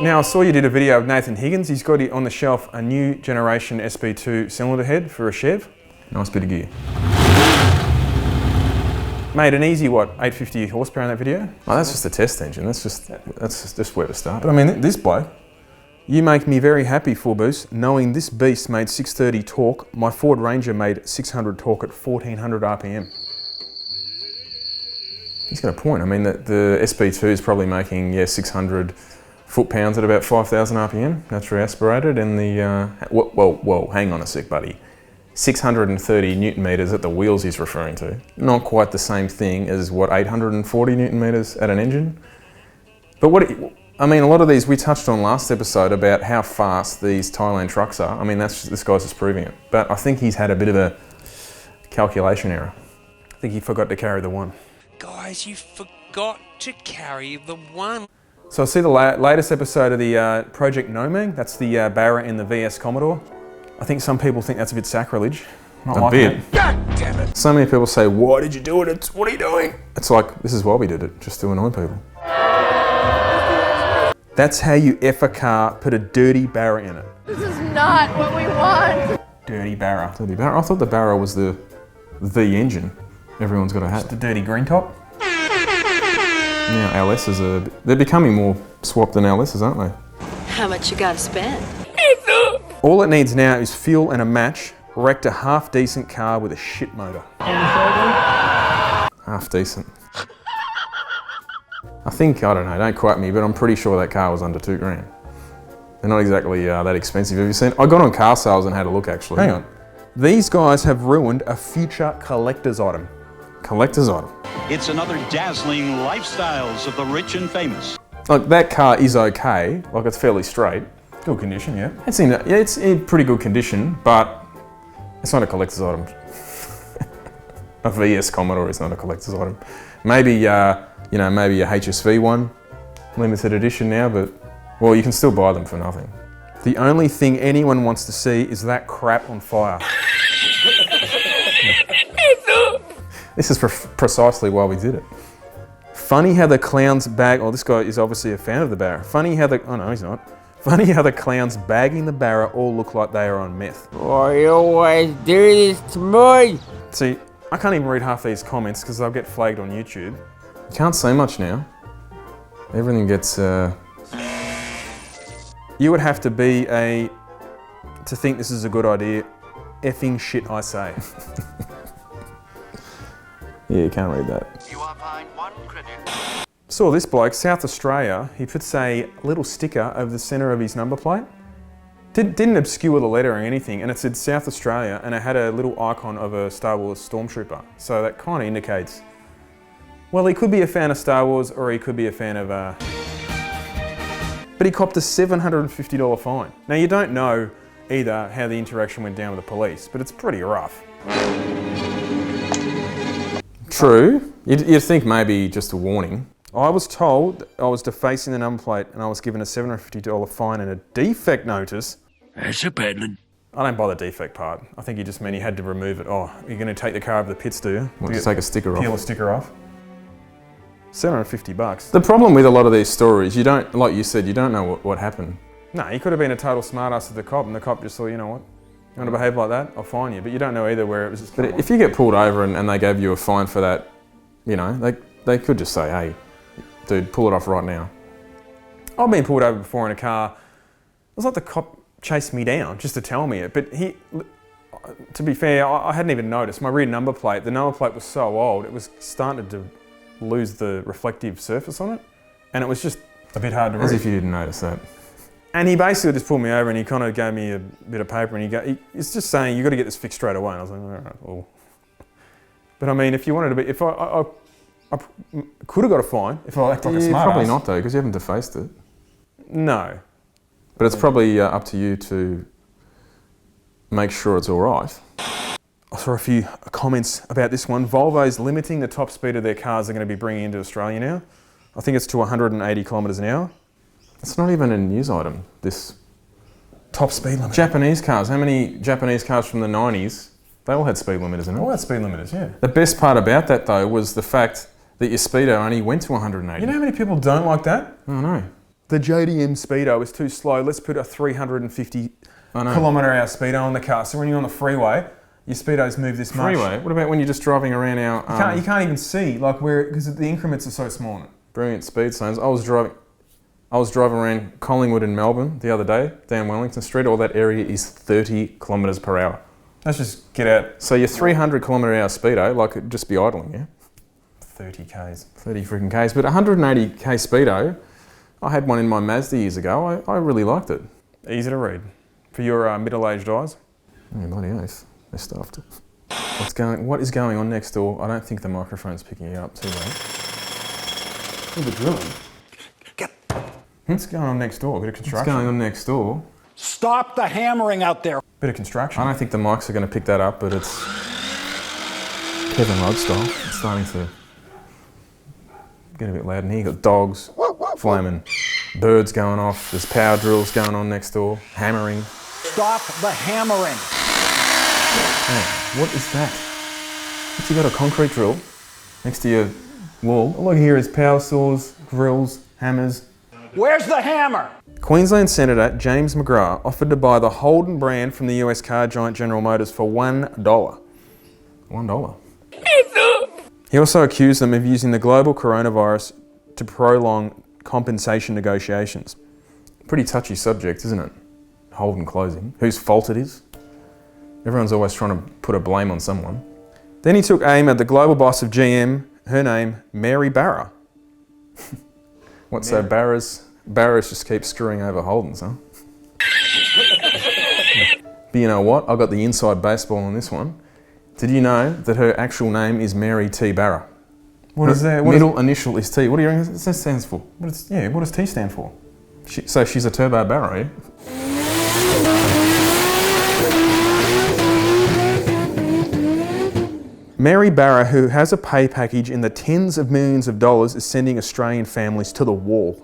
Now I saw you did a video of Nathan Higgins. He's got on the shelf a new generation SP2 cylinder head for a Chev. Nice bit of gear. Made an easy, what, 850 horsepower in that video? Oh, that's just a test engine. That's just where to start. But I mean, this bloke, you make me very happy, fullBOOST, knowing this beast made 630 torque. My Ford Ranger made 600 torque at 1400 RPM. He's got a point. I mean, the SP2 is probably making, 600 foot-pounds at about 5,000 RPM, naturally aspirated, and the, well, hang on a sec, buddy. 630 Newton meters at the wheels he's referring to. Not quite the same thing as what, 840 Newton meters at an engine. But I mean, a lot of these we touched on last episode about how fast these Thailand trucks are. I mean, this guy's just proving it. But I think he's had a bit of a calculation error. I think he forgot to carry the one. Guys, you forgot to carry the one. So I see the latest episode of the Project Nomang. That's the Barra in the VS Commodore. I think some people think that's a bit sacrilege. Not a bit. God damn it! So many people say, "Why did you do it? What are you doing?" It's like, this is why we did it, just to annoy people. That's how you F a car, put a dirty Barra in it. This is not what we want. Dirty Barra. Dirty Barra. I thought the Barra was the engine. Everyone's got to have. Just a dirty green top. Now LSs they're becoming more swapped than LSs, aren't they? How much you gotta spend? All it needs now is fuel and a match. Wrecked a half decent car with a shit motor. Half decent. I think, I don't know, don't quote me, but I'm pretty sure that car was under $2 grand. They're not exactly that expensive. Have you seen? I got on car sales and had a look actually. Hang on. These guys have ruined a future collector's item. Collector's item. It's another dazzling lifestyles of the rich and famous. Like, that car is okay. Like, it's fairly straight. Good condition, yeah. It's in pretty good condition, but it's not a collector's item. A VS Commodore is not a collector's item. Maybe, maybe a HSV one, limited edition now, but, well, you can still buy them for nothing. The only thing anyone wants to see is that crap on fire. This is precisely why we did it. Funny how the clowns bag, this guy is obviously a fan of the Barra. Funny how oh no, he's not. Funny how the clowns bagging the Barra all look like they are on meth. Why you always do this to me? See, I can't even read half these comments because they'll get flagged on YouTube. You can't say much now. Everything gets, You would have to be to think this is a good idea. Effing shit, I say. Yeah, you can't read that. You are fined 1 credit. Saw this bloke, South Australia, he puts a little sticker over the centre of his number plate. Didn't obscure the letter or anything, and it said South Australia, and it had a little icon of a Star Wars stormtrooper. So that kind of indicates, well, he could be a fan of Star Wars, or he could be a fan of, but he copped a $750 fine. Now, you don't know either how the interaction went down with the police, but it's pretty rough. True. You'd think maybe just a warning. I was told I was defacing the number plate and I was given a $750 fine and a defect notice. That's a peddling. I don't buy the defect part. I think he just meant he had to remove it. Oh, you're going to take the car over the pits, do you? Well, just take a sticker off. Peel a sticker off. $750. The problem with a lot of these stories, you don't, like you said, you don't know what happened. No, he could have been a total smartass to the cop, and the cop just thought, you know what, you want to behave like that, I'll fine you. But you don't know either where it was just... But if you get pulled over and they gave you a fine for that, you know, they could just say, hey, dude, pull it off right now. I've been pulled over before in a car. It was like the cop chased me down just to tell me it. But to be fair, I hadn't even noticed. My rear number plate, the number plate was so old, it was starting to lose the reflective surface on it. And it was just a bit hard to read. As if you didn't notice that. And he basically just pulled me over and he kind of gave me a bit of paper and he's just saying, you've got to get this fixed straight away. And I was like, all right, well. But I mean, if you wanted to be, if I could have got a fine if I acted like a smart probably ass. not though, because you haven't defaced it. No. But it's probably up to you to make sure it's all right. I saw a few comments about this one. Volvo's limiting the top speed of their cars they're going to be bringing into Australia now. I think it's to 180 kilometres an hour. It's not even a news item, this top speed limit. Japanese cars, how many Japanese cars from the 90s, they all had speed limiters in them. All had speed limiters, yeah. The best part about that though was the fact that your speedo only went to 180. You know how many people don't like that? Oh no. the JDM speedo is too slow. Let's put a 350 kilometre-hour speedo on the car. So when you're on the freeway, your speedos move this much. Freeway? What about when you're just driving around our... You can't even see, like, where, because the increments are so small. Brilliant speed zones. I was driving around Collingwood in Melbourne the other day, down Wellington Street. All that area is 30 kilometres per hour. Let's just get out. So your 300 kilometre-hour speedo, like, it'd just be idling, yeah? 30 Ks. 30 freaking Ks. But 180 K speedo, I had one in my Mazda years ago. I really liked it. Easy to read. For your middle-aged eyes. Oh, bloody oath. They're stuffed. What is going on next door? I don't think the microphone's picking it up too well. Oh, the drilling. What's going on next door? A bit of construction. What's going on next door? Stop the hammering out there. Bit of construction. I don't think the mics are going to pick that up, but it's Kevin Rudd style. It's starting to get a bit loud in here. You've got dogs, flaming birds going off. There's power drills going on next door. Hammering. Stop the hammering. Hey, what is that? What's you got, a concrete drill next to your wall? All I hear is power saws, drills, hammers. Where's the hammer? Queensland Senator James McGrath offered to buy the Holden brand from the US car giant General Motors for $1. $1. He also accused them of using the global coronavirus to prolong compensation negotiations. Pretty touchy subject, isn't it? Holden closing. Whose fault it is? Everyone's always trying to put a blame on someone. Then he took aim at the global boss of GM, her name, Mary Barra. What, so Barra's just keeps screwing over Holden's, huh? But you know what? I got the inside baseball on this one. Did you know that her actual name is Mary T. Barra? What is that? Middle initial is T. What do you reckon that stands for? What does T stand for? So she's a turbo Barra, yeah? Mary Barra, who has a pay package in the tens of millions of dollars, is sending Australian families to the wall.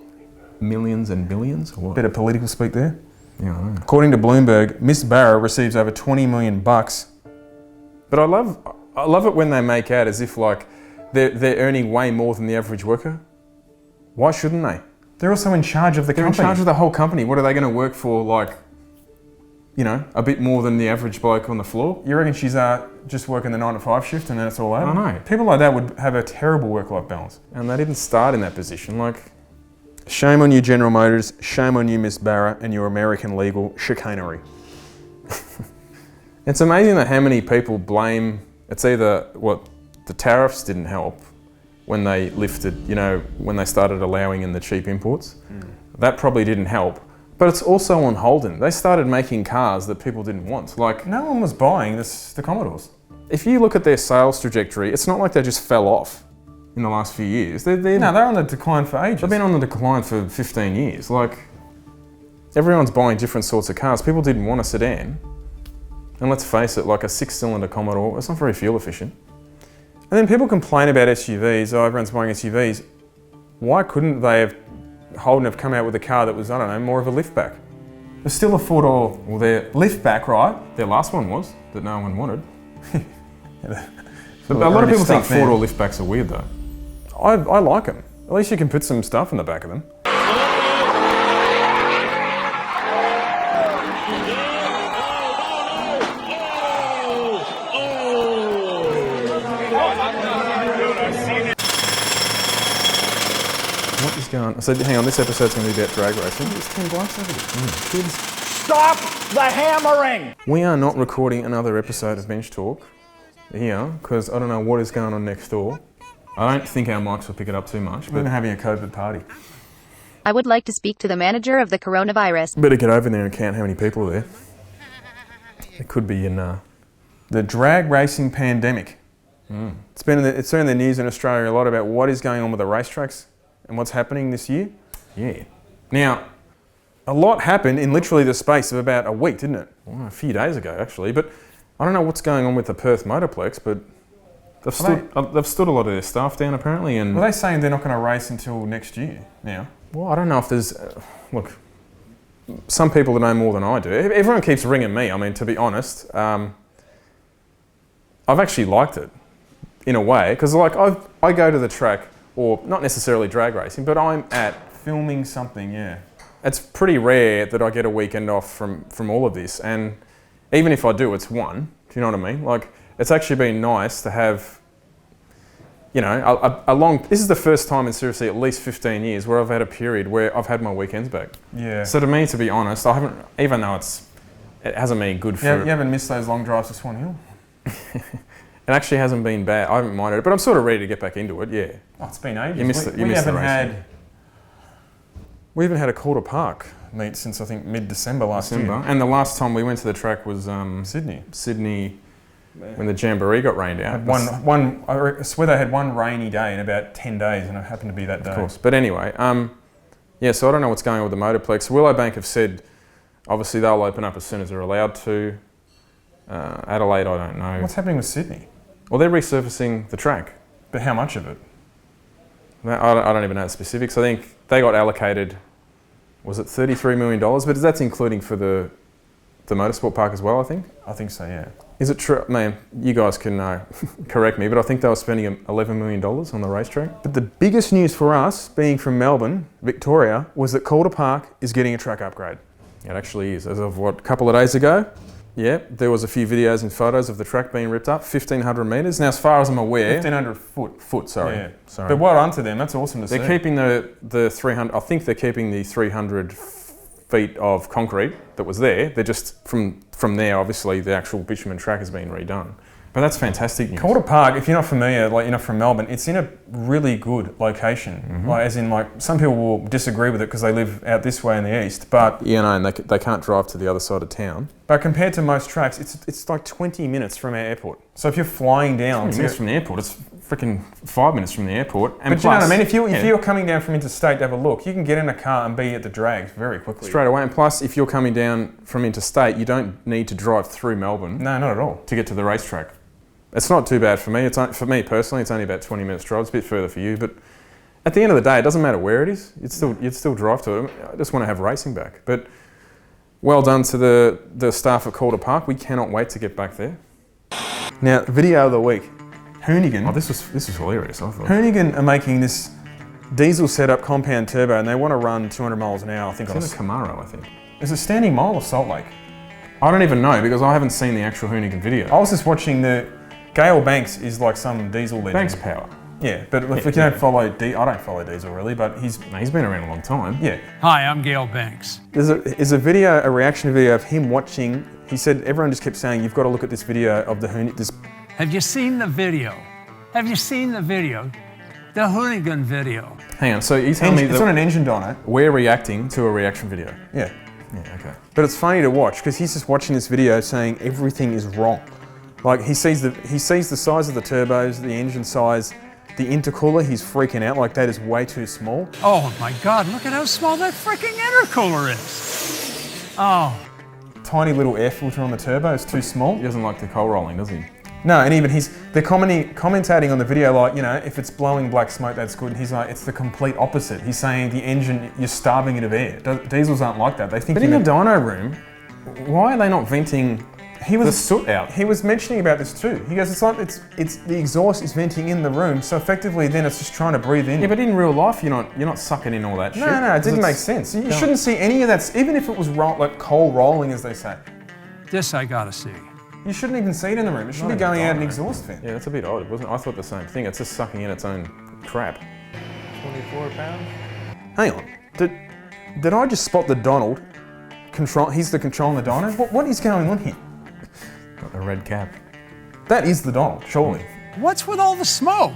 Millions and billions? Or what? Bit of political speak there. Yeah, I know. According to Bloomberg, Miss Barra receives over $20 million. But I love it when they make out as if like they're earning way more than the average worker. Why shouldn't they? They're also in charge of the company. They're in charge of the whole company. What are they going to work for, like, you know, a bit more than the average bloke on the floor? You reckon she's just working the 9 to 5 shift and then it's all over? I know. People like that would have a terrible work-life balance. And they didn't start in that position. Like, shame on you, General Motors. Shame on you, Miss Barra, and your American legal chicanery. it's amazing that how many people blame. It's either the tariffs didn't help when they lifted, you know, when they started allowing in the cheap imports. That probably didn't help. But it's also on Holden. They started making cars that people didn't want. Like, no one was buying the Commodores. If you look at their sales trajectory, it's not like they just fell off in the last few years. They're on the decline for ages. They've been on the decline for 15 years. Like, everyone's buying different sorts of cars. People didn't want a sedan. And let's face it, like a 6-cylinder Commodore, it's not very fuel efficient. And then people complain about SUVs. Oh, everyone's buying SUVs. Why couldn't Holden have come out with a car that was, I don't know, more of a liftback? There's still a 4-door liftback, right? Their last one was, that no one wanted. But a lot of people think 4-door liftbacks are weird though. I like them. At least you can put some stuff in the back of them. What is going on? So hang on, this episode's going to be about drag racing. There's 10 blokes over there. Kids. Stop the hammering! We are not recording another episode of Bench Talk here because I don't know what is going on next door. I don't think our mics will pick it up too much. We're having a COVID party. I would like to speak to the manager of the coronavirus. Better get over there and count how many people are there. It could be in the drag racing pandemic. It's been in the news in Australia a lot about what is going on with the racetracks and what's happening this year. Yeah. Now, a lot happened in literally the space of about a week, didn't it? Well, a few days ago, actually. But I don't know what's going on with the Perth Motorplex, but they've stood a lot of their staff down apparently. And were they saying they're not going to race until next year now? Well, I don't know if there's... look, some people know more than I do. Everyone keeps ringing me. I mean, to be honest, I've actually liked it in a way because, like, I go to the track, or not necessarily drag racing, but I'm at filming something, yeah. It's pretty rare that I get a weekend off from all of this, and even if I do, it's one. Do you know what I mean? Like, it's actually been nice to have, you know, a long. This is the first time in seriously at least 15 years where I've had a period where I've had my weekends back. Yeah. So to me, to be honest, I haven't, even though it hasn't been good for. You haven't missed those long drives to Swan Hill? It actually hasn't been bad. I haven't minded it, but I'm sort of ready to get back into it. Yeah. Oh, it's been ages. You missed the race. We haven't had a Calder Park meet since I think mid-December last year. And the last time we went to the track was Sydney, when the Jamboree got rained out. I swear they had one rainy day in about 10 days, and it happened to be that day. Of course. But anyway, so I don't know what's going on with the Motorplex. Willowbank have said, obviously they'll open up as soon as they're allowed to. Adelaide, I don't know. What's happening with Sydney? Well, they're resurfacing the track. But how much of it? I don't even know the specifics. I think they got allocated, was it $33 million? But that's including for the motorsport park as well, I think? I think so, yeah. Is it true? Man, you guys can correct me, but I think they were spending $11 million on the racetrack. But the biggest news for us, being from Melbourne, Victoria, was that Calder Park is getting a track upgrade. It actually is. As of, a couple of days ago? Yeah, there was a few videos and photos of the track being ripped up, 1,500 metres. Now, as far as I'm aware... 1,500 foot. Foot, sorry. Yeah. Sorry. But well done to them, that's awesome to see. They're keeping the 300... I think they're keeping the 300 feet of concrete that was there. They're just, from there, obviously, the actual bitumen track has been redone. But that's fantastic news. Calder Park, if you're not familiar, like you're not from Melbourne, it's in a really good location. Mm-hmm. Like, as in, like, some people will disagree with it because they live out this way in the east, but... Yeah, no, and they can't drive to the other side of town. But compared to most tracks, it's like 20 minutes from our airport. So if you're flying down... 20 minutes from the airport, it's freaking 5 minutes from the airport. And but plus, you know what I mean? If you're coming down from interstate to have a look, you can get in a car and be at the drags very quickly. Straight away. And plus, if you're coming down from interstate, you don't need to drive through Melbourne. No, not at all. To get to the racetrack. It's not too bad for me. For me personally, it's only about 20 minutes drive. It's a bit further for you, but at the end of the day, it doesn't matter where it is. You'd still drive to it. I just want to have racing back. But well done to the staff at Calder Park. We cannot wait to get back there. Now, video of the week. Hoonigan. Oh, this was hilarious, I thought. Hoonigan are making this diesel setup compound turbo, and they want to run 200 miles an hour. I think it's in a Camaro, I think. It's a standing mile of Salt Lake. I don't even know because I haven't seen the actual Hoonigan video. I was just watching Gale Banks is like some diesel legend. Banks power. Yeah, but if you don't follow I don't follow diesel really, but he's been around a long time. Yeah. Hi, I'm Gale Banks. There's a reaction video of him watching. He said everyone just kept saying you've got to look at this video of the Hoonigan. Have you seen the video? Have you seen the video? The Hoonigan video. Hang on, so you tell me it's on an engine dyno. We're reacting to a reaction video. Yeah. Yeah, okay. But it's funny to watch because he's just watching this video saying everything is wrong. Like he sees the size of the turbos, the engine size, the intercooler, he's freaking out like that is way too small. Oh my God, look at how small that freaking intercooler is. Oh. Tiny little air filter on the turbo is too small. He doesn't like the coal rolling, does he? No, and even they're commentating on the video like, you know, if it's blowing black smoke, that's good. And he's like, it's the complete opposite. He's saying the engine, you're starving it of air. Diesels aren't like that. They think. But in the dyno room, why are they not venting the soot out? He was mentioning about this too. He goes, it's like it's the exhaust is venting in the room, so effectively then it's just trying to breathe in. Yeah, but in real life, you're not sucking in all that shit. No, it didn't make sense. You shouldn't see any of that, even if it was like coal rolling, as they say. This I gotta see. You shouldn't even see it in the room. It should be going out an exhaust vent. Yeah, that's a bit odd, wasn't it? I thought the same thing. It's just sucking in its own crap. 24 pounds? Hang on. Did I just spot the Donald? He's the control in the dyno? What is going on here? Got the red cap. That is the Donald, surely. What's with all the smoke?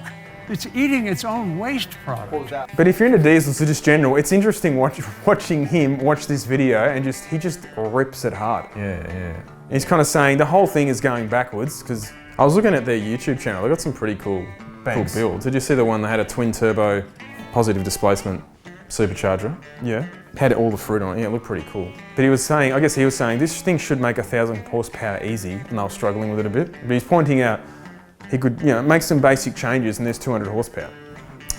It's eating its own waste product. But if you're into diesels or just general, it's interesting watching him watch this video and he just rips it hard. Yeah. He's kind of saying the whole thing is going backwards because I was looking at their YouTube channel. They got some pretty cool builds. Did you see the one that had a twin turbo positive displacement supercharger? Yeah. Had all the fruit on it. Yeah, it looked pretty cool. But he was saying this thing should make 1,000 horsepower easy, and they were struggling with it a bit. But he's pointing out he could, make some basic changes and there's 200 horsepower.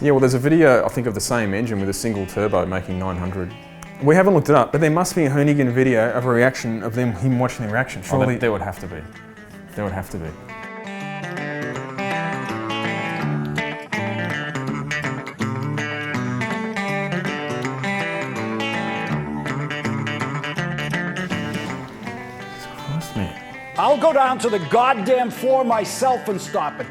Yeah, well, there's a video, I think, of the same engine with a single turbo making 900. We haven't looked it up, but there must be a Hoonigan video of a reaction of him watching the reaction. Surely there would have to be. There would have to be. I'll go down to the goddamn floor myself and stop it.